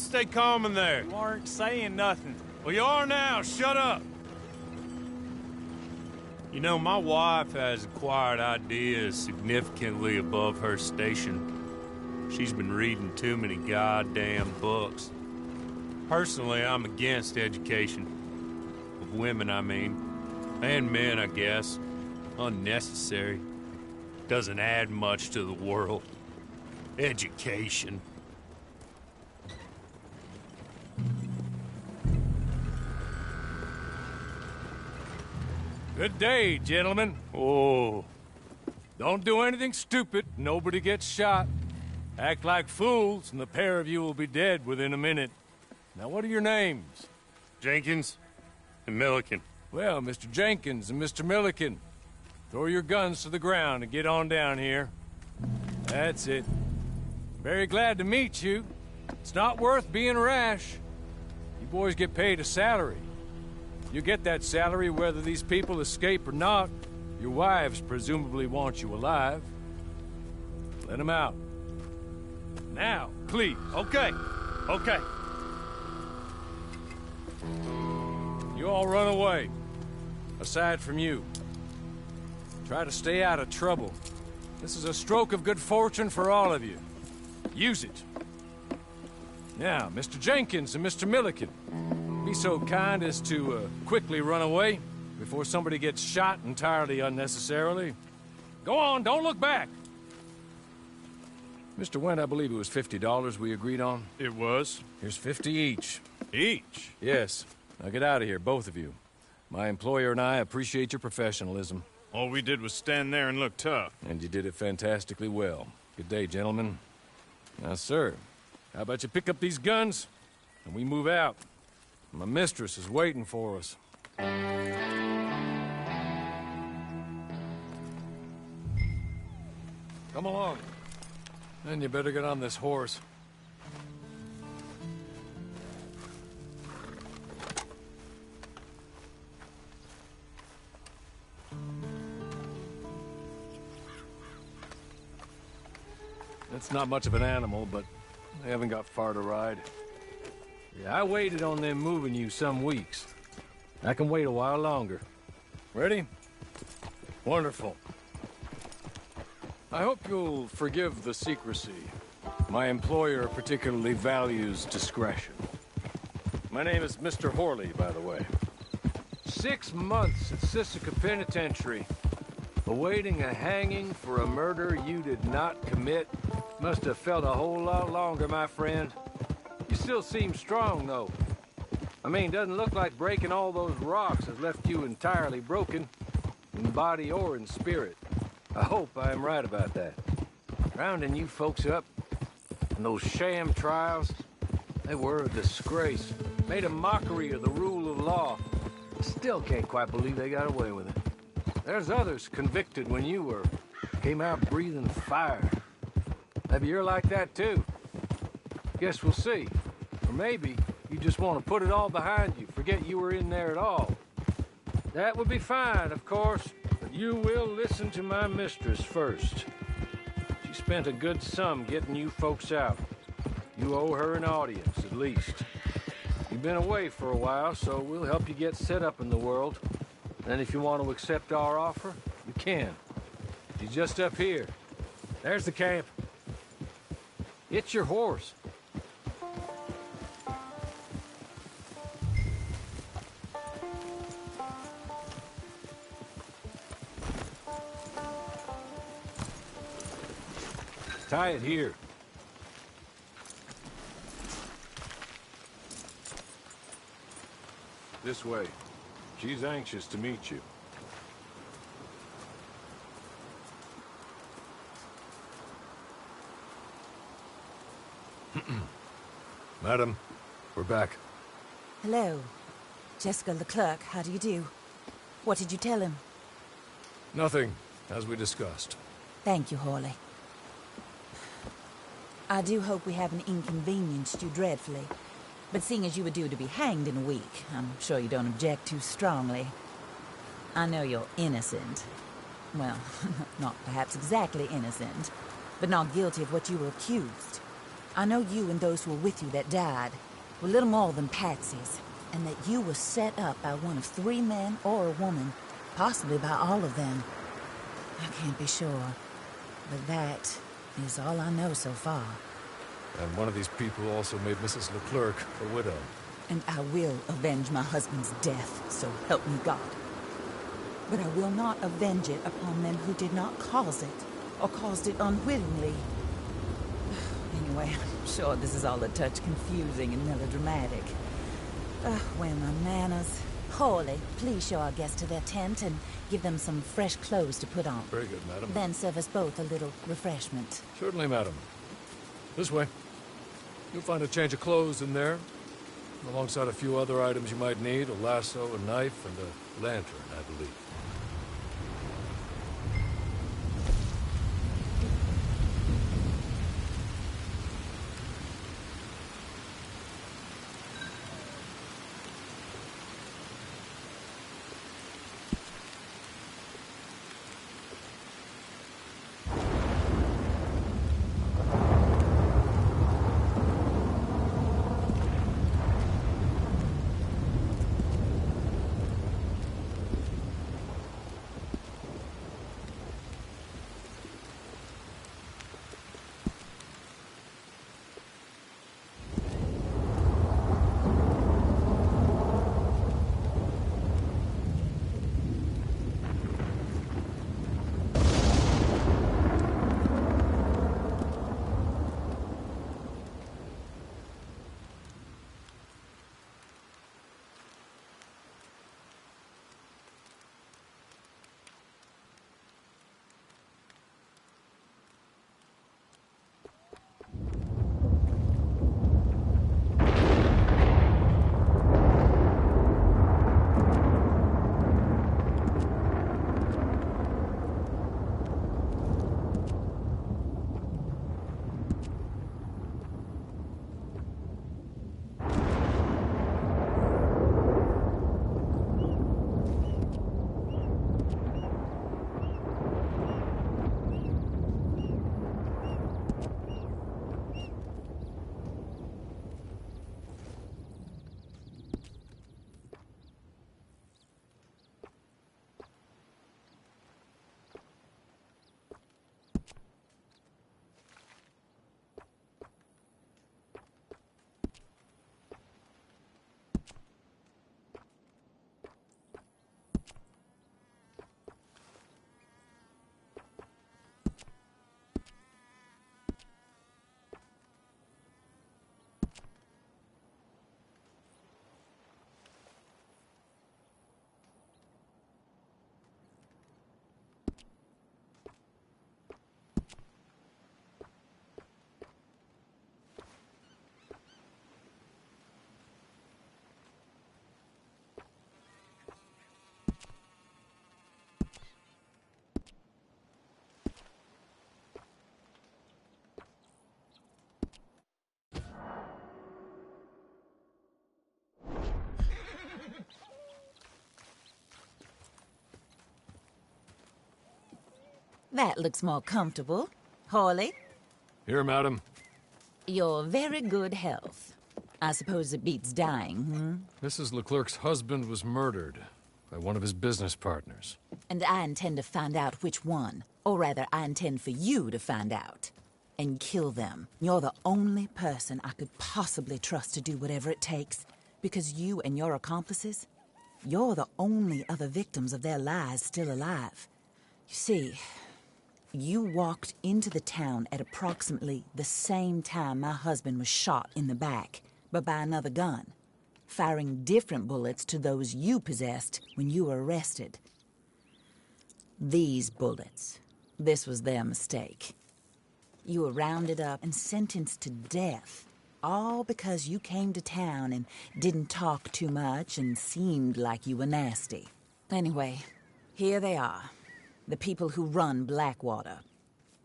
stay calm in there. You aren't saying nothing. Well, you are now. Shut up. You know, my wife has acquired ideas significantly above her station. She's been reading too many goddamn books. Personally, I'm against education. Of women, I mean. And men, I guess. Unnecessary. Doesn't add much to the world. Education. Good day, gentlemen. Oh. Don't do anything stupid. Nobody gets shot. Act like fools, and the pair of you will be dead within a minute. Now, what are your names? Jenkins and Milliken. Well, Mr. Jenkins and Mr. Milliken, throw your guns to the ground and get on down here. That's it. Very glad to meet you. It's not worth being rash. You boys get paid a salary. You get that salary whether these people escape or not. Your wives presumably want you alive. Let them out. Now, please. Okay. Okay. You all run away. Aside from you. Try to stay out of trouble. This is a stroke of good fortune for all of you. Use it. Now, Mr. Jenkins and Mr. Milliken, be so kind as to quickly run away before somebody gets shot entirely unnecessarily. Go on, don't look back. Mr. Wendt, I believe it was $50 we agreed on. It was. Here's 50 each. Each? Yes. Now get out of here, both of you. My employer and I appreciate your professionalism. All we did was stand there and look tough. And you did it fantastically well. Good day, gentlemen. Now, sir, how about you pick up these guns and we move out? My mistress is waiting for us. Come along. Then you better get on this horse. It's not much of an animal, but they haven't got far to ride. Yeah, I waited on them moving you some weeks. I can wait a while longer. Ready? Wonderful. I hope you'll forgive the secrecy. My employer particularly values discretion. My name is Mr. Horley, by the way. 6 months at Sisika Penitentiary, awaiting a hanging for a murder you did not commit. Must have felt a whole lot longer, my friend. You still seem strong, though. I mean, doesn't look like breaking all those rocks has left you entirely broken, in body or in spirit. I hope I am right about that. Rounding you folks up, and those sham trials, they were a disgrace. Made a mockery of the rule of law. Still can't quite believe they got away with it. There's others convicted when you were. Came out breathing fire. Maybe you're like that too. Guess we'll see. Or maybe you just want to put it all behind you, forget you were in there at all. That would be fine, of course, but you will listen to my mistress first. She spent a good sum getting you folks out. You owe her an audience, at least. You've been away for a while, so we'll help you get set up in the world. And if you want to accept our offer, you can. She's just up here. There's the camp. It's your horse. Tie it here. This way. She's anxious to meet you. Madam, we're back. Hello. Jessica Leclerc, how do you do? What did you tell him? Nothing, as we discussed. Thank you, Horley. I do hope we haven't inconvenienced you dreadfully. But seeing as you were due to be hanged in a week, I'm sure you don't object too strongly. I know you're innocent. Well, not perhaps exactly innocent, but not guilty of what you were accused. I know you and those who were with you that died were little more than patsies, and that you were set up by one of 3 men or a woman, possibly by all of them. I can't be sure, but that is all I know so far. And one of these people also made Mrs. Leclerc a widow. And I will avenge my husband's death, so help me God. But I will not avenge it upon them who did not cause it, or caused it unwittingly. Anyway, I'm sure this is all a touch confusing and melodramatic. Where are my manners? Hawley, please show our guests to their tent and give them some fresh clothes to put on. Very good, madam. Then serve us both a little refreshment. Certainly, madam. This way. You'll find a change of clothes in there, alongside a few other items you might need, a lasso, a knife, and a lantern, I believe. That looks more comfortable. Hawley, Here, madam. you're very good health. I suppose it beats dying, Mrs. Leclerc's husband was murdered by one of his business partners. And I intend to find out which one. Or rather, I intend for you to find out. And kill them. You're the only person I could possibly trust to do whatever it takes. Because you and your accomplices, you're the only other victims of their lies still alive. You see, you walked into the town at approximately the same time my husband was shot in the back, but by another gun, firing different bullets to those you possessed when you were arrested. These bullets, this was their mistake. You were rounded up and sentenced to death, all because you came to town and didn't talk too much and seemed like you were nasty. Anyway, here they are, the people who run Blackwater.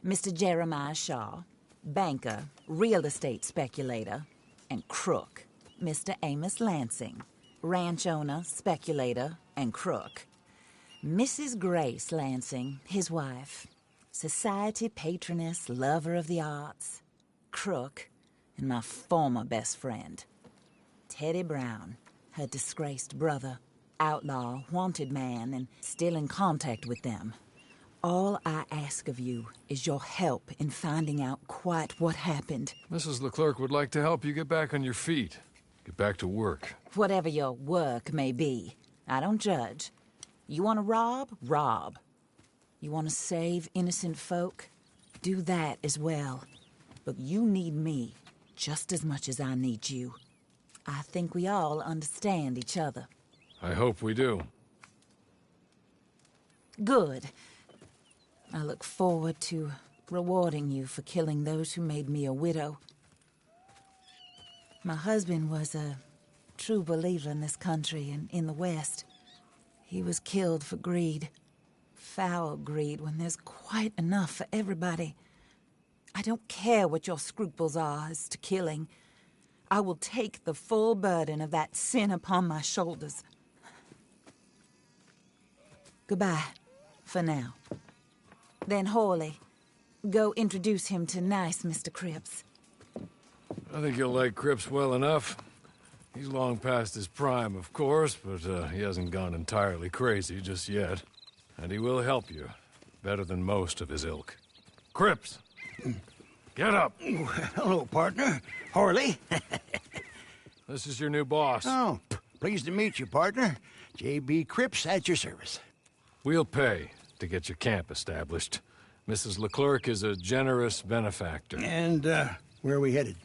Mr. Jeremiah Shaw, banker, real estate speculator, and crook. Mr. Amos Lansing, ranch owner, speculator, and crook. Mrs. Grace Lansing, his wife, society patroness, lover of the arts, crook, and my former best friend. Teddy Brown, her disgraced brother, outlaw, wanted man, and still in contact with them. All I ask of you is your help in finding out quite what happened. Mrs. Leclerc would like to help you get back on your feet. Get back to work. Whatever your work may be, I don't judge. You want to rob? Rob. You want to save innocent folk? Do that as well. But you need me just as much as I need you. I think we all understand each other. I hope we do. Good. I look forward to rewarding you for killing those who made me a widow. My husband was a true believer in this country and in the West. He was killed for greed. Foul greed when there's quite enough for everybody. I don't care what your scruples are as to killing. I will take the full burden of that sin upon my shoulders. Goodbye, for now. Then Hawley, go introduce him to nice Mr. Cripps. I think you'll like Cripps well enough. He's long past his prime, of course, but he hasn't gone entirely crazy just yet. And he will help you, better than most of his ilk. Cripps! Get up! Hello, partner. Harley. This is your new boss. Oh, pleased to meet you, partner. J.B. Cripps at your service. We'll pay to get your camp established. Mrs. Leclerc is a generous benefactor. And, where are we headed?